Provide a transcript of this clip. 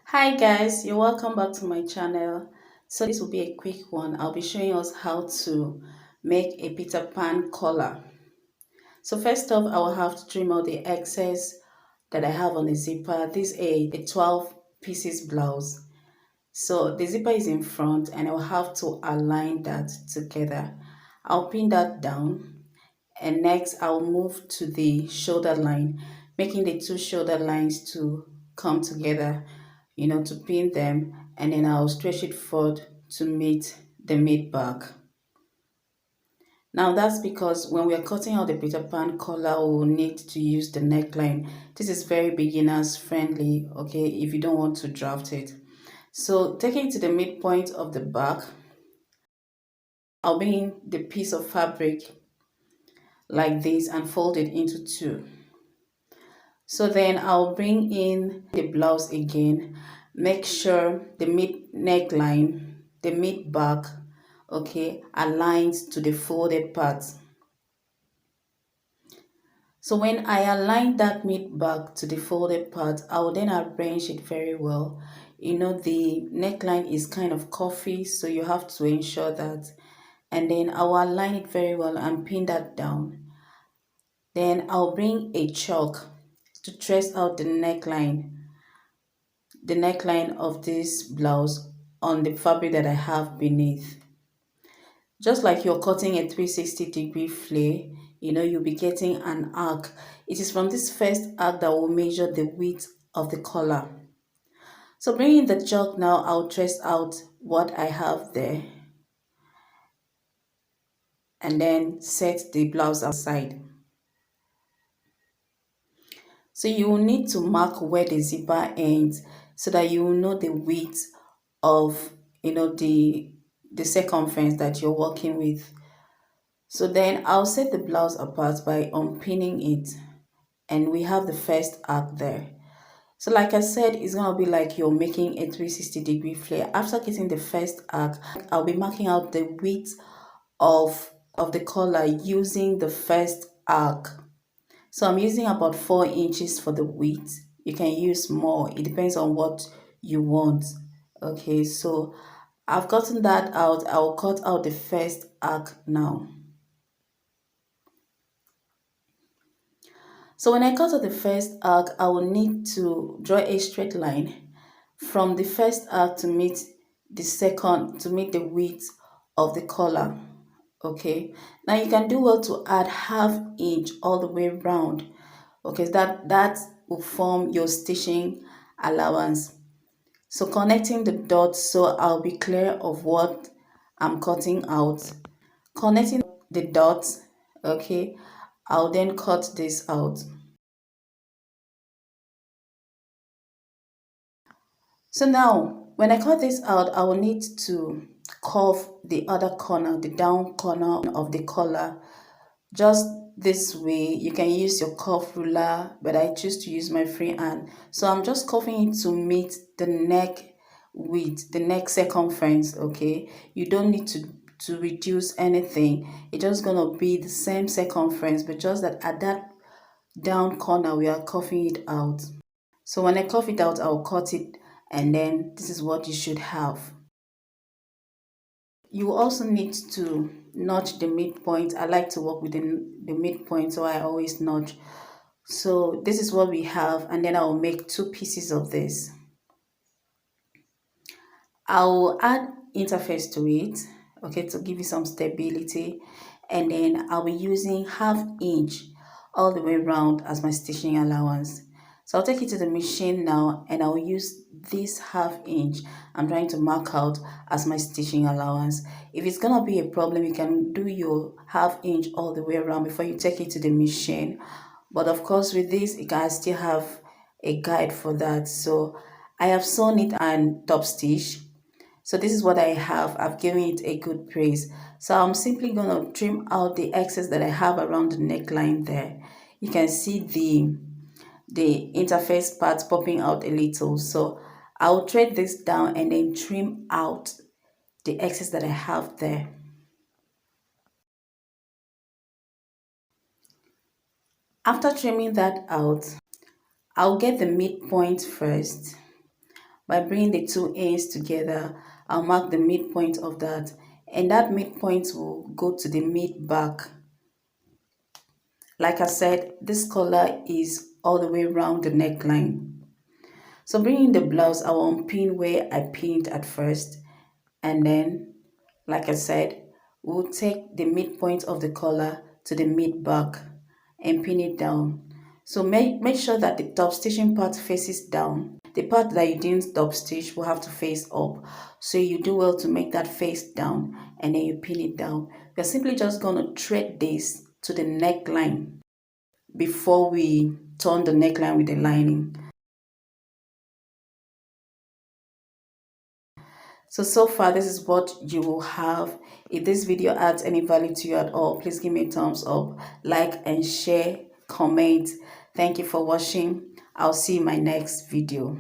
Hi guys, you're welcome back to my channel. So this will be a quick one. I'll be showing us how to make a Peter Pan collar. So first off, I will have to trim out the excess that I have on the zipper. This is a 12 pieces blouse. So the zipper is in front and I'll have to align that together. I'll pin that down and next I'll move to the shoulder line, making the two shoulder lines to come together, to pin them, and then I'll stretch it forward to meet the mid back. Now that's because when we are cutting out the Peter Pan collar, we will need to use the neckline. This is very beginners friendly, okay, if you don't want to draft it. So taking it to the midpoint of the back, I'll bring in the piece of fabric like this and fold it into two. So then I'll bring in the blouse again, make sure the mid neckline, the mid back, okay, aligns to the folded part. So when I align that mid back to the folded part, I will then arrange it very well. The neckline is kind of curvy, so you have to ensure that. And then I will align it very well and pin that down. Then I'll bring a chalk to trace out the neckline of this blouse on the fabric that I have beneath. Just like you're cutting a 360-degree flare, you'll be getting an arc. It is from this first arc that will measure the width of the collar. So bringing the chalk now, I'll trace out what I have there and then set the blouse aside. So you will need to mark where the zipper ends so that you will know the width of the circumference that you're working with. So then I'll set the blouse apart by unpinning it, and we have the first arc there. So like I said, it's going to be like you're making a 360-degree flare. After getting the first arc, I'll be marking out the width of the collar using the first arc. So I'm using about 4 inches for the width. You can use more, it depends on what you want. Okay, so I've gotten that out. I'll cut out the first arc now. So when I cut out the first arc, I will need to draw a straight line from the first arc to meet the second, to meet the width of the collar. Okay, now you can do well to add ½ inch all the way round. Okay, that will form your stitching allowance. So connecting the dots, so I'll be clear of what I'm cutting out. Connecting the dots, okay, I'll then cut this out. So now, when I cut this out, I will need to curve the other corner, the down corner of the collar, just this way. You can use your curve ruler, but I choose to use my free hand. So I'm just curving it to meet the neck width, the neck circumference, okay? You don't need to reduce anything. It's just gonna be the same circumference, but just that at that down corner, we are curving it out. So when I curve it out, I'll cut it, and then this is what you should have. You also need to notch the midpoint. I like to work within the midpoint, so I always notch. So this is what we have, and then I'll make 2 pieces of this. I'll add interface to it, okay, to give you some stability, and then I'll be using ½ inch all the way around as my stitching allowance. So I'll take it to the machine now, and I'll use this ½ inch I'm trying to mark out as my stitching allowance. If it's gonna be a problem, you can do your ½ inch all the way around before you take it to the machine. But of course, with this, you can still have a guide for that. So I have sewn it and top stitch. So this is what I have. I've given it a good praise. So I'm simply going to trim out the excess that I have around the neckline there. You can see the interface part popping out a little. So I'll thread this down and then trim out the excess that I have there. After trimming that out, I'll get the midpoint first. By bringing the two ends together, I'll mark the midpoint of that, and that midpoint will go to the mid back. Like I said, this collar is all the way around the neckline. So bringing the blouse, I will unpin where I pinned at first, and then, like I said, we'll take the midpoint of the collar to the mid back and pin it down. So make sure that the top stitching part faces down. The part that you didn't top stitch will have to face up. So you do well to make that face down and then you pin it down. We're simply just going to thread this to the neckline before we turn the neckline with the lining. So far this is what you will have. If this video adds any value to you at all, please give me a thumbs up, like and share, comment. Thank you for watching. I'll see you in my next video.